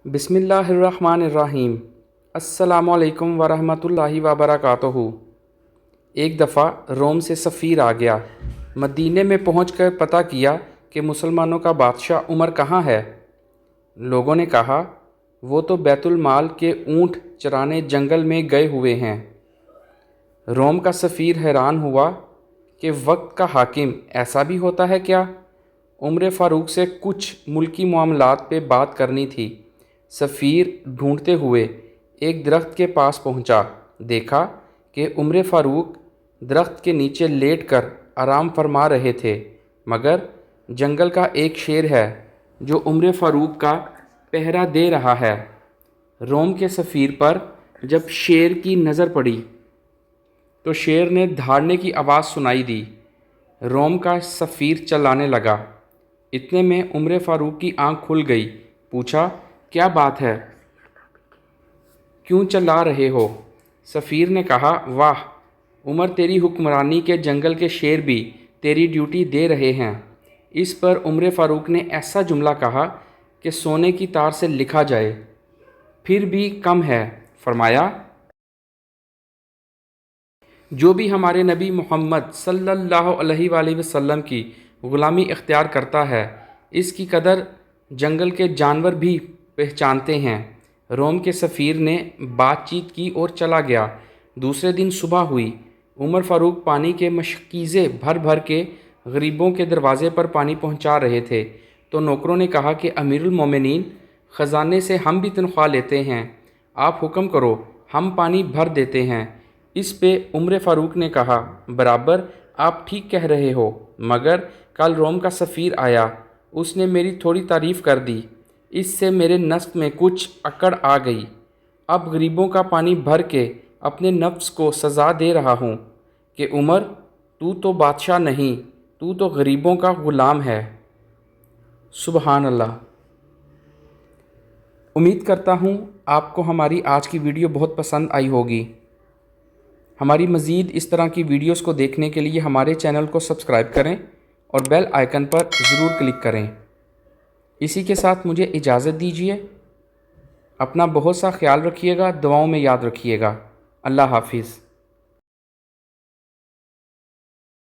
बिस्मिल्लाहिर्रहमानिर्रहीम। अस्सलामु अलैकुम वरहमतुल्लाहि वबरकातुहू। एक दफ़ा रोम से सफ़ीर आ गया। मदीने में पहुंचकर पता किया कि मुसलमानों का बादशाह उमर कहाँ है। लोगों ने कहा, वो तो बैतुल माल के ऊँट चराने जंगल में गए हुए हैं। रोम का सफ़ीर हैरान हुआ कि वक्त का हाकिम ऐसा भी होता है क्या। उमर फ़ारूक से कुछ मुल्की मामलात पे बात करनी थी। सफ़ीर ढूंढते हुए एक दरख्त के पास पहुंचा। देखा कि उमर फ़ारूक दरख्त के नीचे लेटकर आराम फरमा रहे थे, मगर जंगल का एक शेर है जो उमर फ़ारूक का पहरा दे रहा है। रोम के सफ़ीर पर जब शेर की नज़र पड़ी तो शेर ने दहाड़ने की आवाज़ सुनाई दी। रोम का सफ़ीर चलाने लगा। इतने में उमर फ़ारूक की आंख खुल गई। पूछा, क्या बात है, क्यों चला रहे हो? सफ़ीर ने कहा, वाह उमर, तेरी हुक्मरानी के जंगल के शेर भी तेरी ड्यूटी दे रहे हैं। इस पर उमर फ़ारूक ने ऐसा जुमला कहा कि सोने की तार से लिखा जाए, फिर भी कम है। फरमाया, जो भी हमारे नबी मोहम्मद सल्लल्लाहु अलैहि वसल्लम की ग़ुलामी इख्तियार करता है, इसकी कदर जंगल के जानवर भी पहचानते हैं। रोम के सफ़ीर ने बातचीत की और चला गया। दूसरे दिन सुबह हुई। उमर फ़ारूक पानी के मशकीज़े भर भर के गरीबों के दरवाज़े पर पानी पहुंचा रहे थे तो नौकरों ने कहा कि अमीरुल मोमिनीन, ख़जाने से हम भी तनख्वाह लेते हैं, आप हुक्म करो, हम पानी भर देते हैं। इस पे उमर फ़ारूक ने कहा, बराबर, आप ठीक कह रहे हो, मगर कल रोम का सफ़ीर आया, उसने मेरी थोड़ी तारीफ़ कर दी, इससे मेरे नफ्स में कुछ अकड़ आ गई। अब गरीबों का पानी भर के अपने नफ्स को सज़ा दे रहा हूँ कि उमर, तू तो बादशाह नहीं, तू तो गरीबों का ग़ुलाम है। सुबहान अल्लाह। उम्मीद करता हूँ आपको हमारी आज की वीडियो बहुत पसंद आई होगी। हमारी मज़ीद इस तरह की वीडियोस को देखने के लिए हमारे चैनल को सब्सक्राइब करें और बेल आइकन पर ज़रूर क्लिक करें। इसी के साथ मुझे इजाज़त दीजिए। अपना बहुत सा ख्याल रखिएगा, दुआओं में याद रखिएगा। अल्लाह हाफिज़।